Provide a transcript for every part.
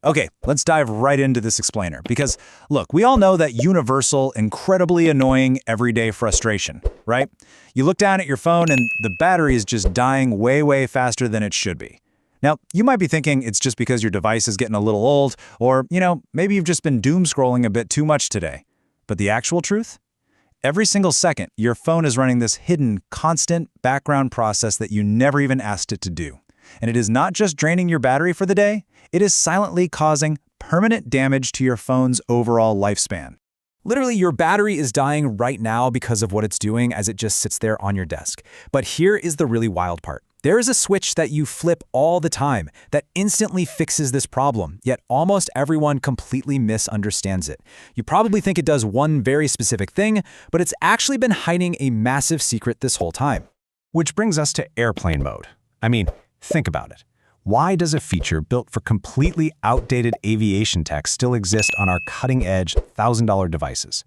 Okay, let's dive right into this explainer because, look, we all know that universal, incredibly annoying everyday frustration, right? You look down at your phone and the battery is just dying way, way faster than it should be. Now, you might be thinking it's just because your device is getting a little old or, maybe you've just been doom scrolling a bit too much today. But the actual truth? Every single second, your phone is running this hidden, constant background process that you never even asked it to do. And it is not just draining your battery for the day, it is silently causing permanent damage to your phone's overall lifespan. Literally, your battery is dying right now because of what it's doing as it just sits there on your desk. But here is the really wild part. There is a switch that you flip all the time that instantly fixes this problem, yet almost everyone completely misunderstands it. You probably think it does one very specific thing, but it's actually been hiding a massive secret this whole time. Which brings us to airplane mode. Think about it. Why does a feature built for completely outdated aviation tech still exist on our cutting-edge $1,000 devices?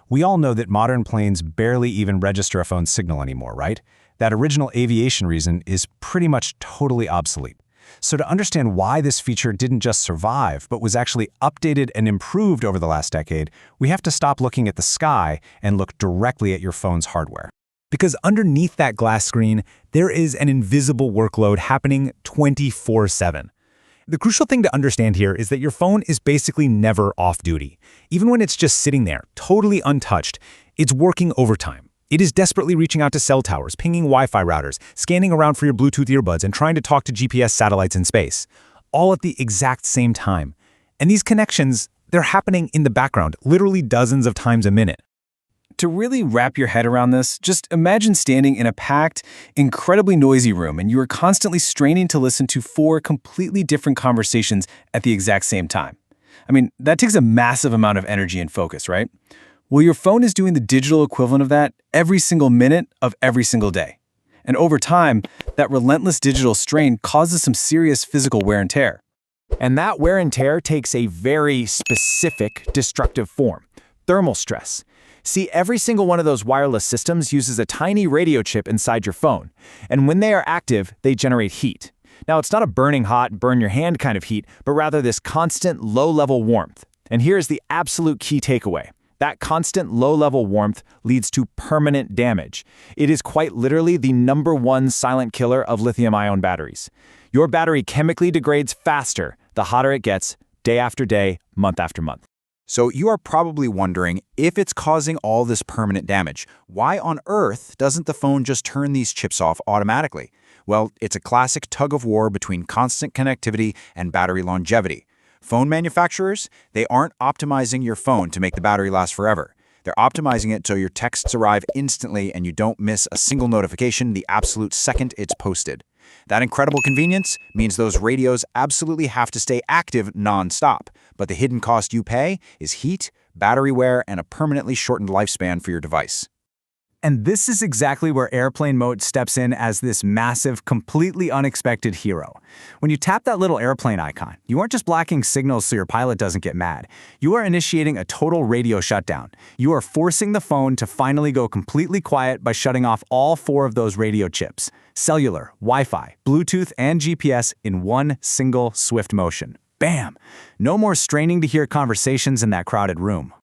We all know that modern planes barely even register a phone signal anymore, right? That original aviation reason is pretty much totally obsolete. So to understand why this feature didn't just survive, but was actually updated and improved over the last decade, we have to stop looking at the sky and look directly at your phone's hardware. Because underneath that glass screen, there is an invisible workload happening 24/7. The crucial thing to understand here is that your phone is basically never off duty. Even when it's just sitting there, totally untouched, it's working overtime. It is desperately reaching out to cell towers, pinging Wi-Fi routers, scanning around for your Bluetooth earbuds, and trying to talk to GPS satellites in space, all at the exact same time. And these connections, they're happening in the background, literally dozens of times a minute. To really wrap your head around this, just imagine standing in a packed, incredibly noisy room and you are constantly straining to listen to 4 completely different conversations at the exact same time. That takes a massive amount of energy and focus, right? Well, your phone is doing the digital equivalent of that every single minute of every single day. And over time, that relentless digital strain causes some serious physical wear and tear. And that wear and tear takes a very specific destructive form: thermal stress. See, every single one of those wireless systems uses a tiny radio chip inside your phone, and when they are active, they generate heat. Now, it's not a burning hot, burn your hand kind of heat, but rather this constant low-level warmth. And here's the absolute key takeaway. That constant low-level warmth leads to permanent damage. It is quite literally the #1 silent killer of lithium-ion batteries. Your battery chemically degrades faster the hotter it gets, day after day, month after month. So you are probably wondering, if it's causing all this permanent damage, why on earth doesn't the phone just turn these chips off automatically? Well, it's a classic tug of war between constant connectivity and battery longevity. Phone manufacturers, they aren't optimizing your phone to make the battery last forever. They're optimizing it so your texts arrive instantly and you don't miss a single notification the absolute second it's posted. That incredible convenience means those radios absolutely have to stay active non-stop, but the hidden cost you pay is heat, battery wear, and a permanently shortened lifespan for your device. And this is exactly where airplane mode steps in as this massive, completely unexpected hero. When you tap that little airplane icon, you aren't just blocking signals so your pilot doesn't get mad. You are initiating a total radio shutdown. You are forcing the phone to finally go completely quiet by shutting off all 4 of those radio chips: cellular, Wi-Fi, Bluetooth, and GPS in one single swift motion. Bam! No more straining to hear conversations in that crowded room.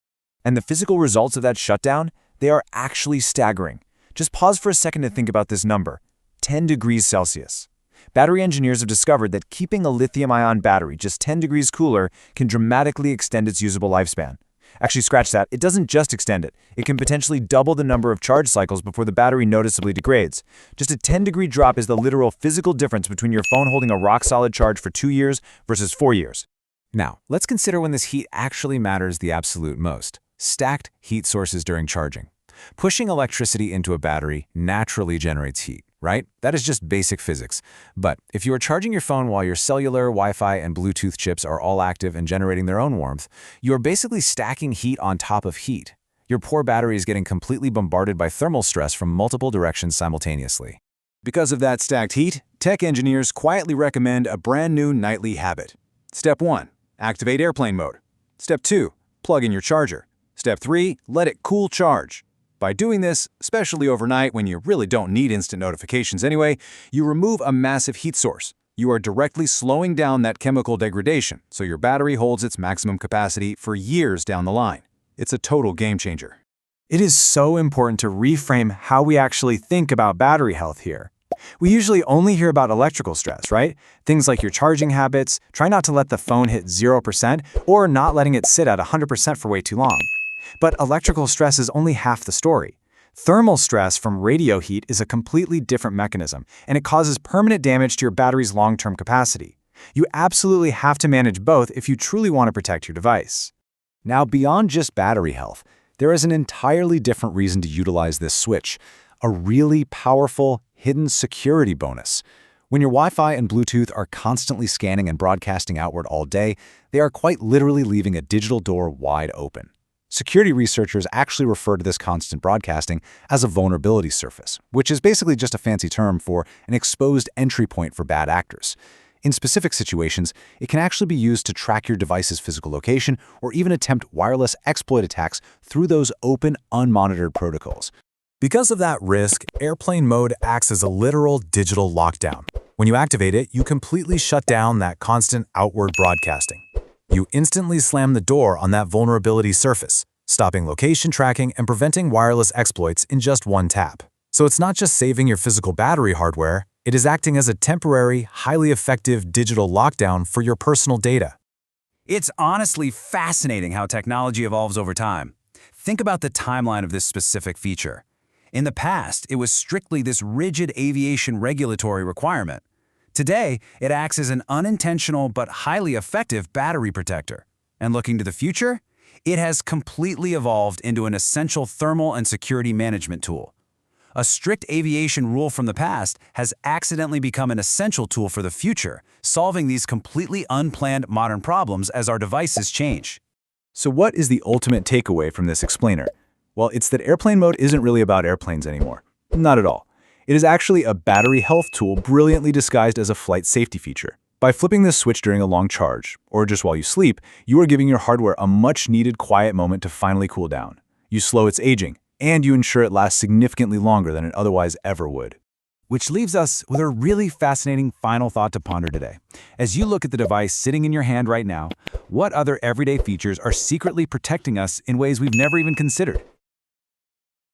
And the physical results of that shutdown, they are actually staggering. Just pause for a second to think about this number: 10 degrees Celsius. Battery engineers have discovered that keeping a lithium-ion battery just 10 degrees cooler can dramatically extend its usable lifespan. Actually, scratch that. It doesn't just extend it. It can potentially double the number of charge cycles before the battery noticeably degrades. Just a 10-degree drop is the literal physical difference between your phone holding a rock-solid charge for 2 years versus 4 years. Now, let's consider when this heat actually matters the absolute most: stacked heat sources during charging. Pushing electricity into a battery naturally generates heat, right? That is just basic physics. But if you are charging your phone while your cellular, Wi-Fi, and Bluetooth chips are all active and generating their own warmth, you are basically stacking heat on top of heat. Your poor battery is getting completely bombarded by thermal stress from multiple directions simultaneously. Because of that stacked heat, tech engineers quietly recommend a brand new nightly habit. Step 1, activate airplane mode. Step 2, plug in your charger. Step 3, let it cool charge. By doing this, especially overnight when you really don't need instant notifications anyway, you remove a massive heat source. You are directly slowing down that chemical degradation, so your battery holds its maximum capacity for years down the line. It's a total game changer. It is so important to reframe how we actually think about battery health here. We usually only hear about electrical stress, right? Things like your charging habits, try not to let the phone hit 0%, or not letting it sit at 100% for way too long. But electrical stress is only half the story. Thermal stress from radio heat is a completely different mechanism, and it causes permanent damage to your battery's long-term capacity. You absolutely have to manage both if you truly want to protect your device. Now, beyond just battery health, there is an entirely different reason to utilize this switch, a really powerful, hidden security bonus. When your Wi-Fi and Bluetooth are constantly scanning and broadcasting outward all day, they are quite literally leaving a digital door wide open. Security researchers actually refer to this constant broadcasting as a vulnerability surface, which is basically just a fancy term for an exposed entry point for bad actors. In specific situations, it can actually be used to track your device's physical location or even attempt wireless exploit attacks through those open, unmonitored protocols. Because of that risk, airplane mode acts as a literal digital lockdown. When you activate it, you completely shut down that constant outward broadcasting. You instantly slam the door on that vulnerability surface, stopping location tracking and preventing wireless exploits in just one tap. So it's not just saving your physical battery hardware, it is acting as a temporary, highly effective digital lockdown for your personal data. It's honestly fascinating how technology evolves over time. Think about the timeline of this specific feature. In the past, it was strictly this rigid aviation regulatory requirement. Today, it acts as an unintentional but highly effective battery protector. And looking to the future, it has completely evolved into an essential thermal and security management tool. A strict aviation rule from the past has accidentally become an essential tool for the future, solving these completely unplanned modern problems as our devices change. So what is the ultimate takeaway from this explainer? Well, it's that airplane mode isn't really about airplanes anymore. Not at all. It is actually a battery health tool brilliantly disguised as a flight safety feature. By flipping this switch during a long charge, or just while you sleep, you are giving your hardware a much-needed quiet moment to finally cool down. You slow its aging, and you ensure it lasts significantly longer than it otherwise ever would. Which leaves us with a really fascinating final thought to ponder today. As you look at the device sitting in your hand right now, what other everyday features are secretly protecting us in ways we've never even considered?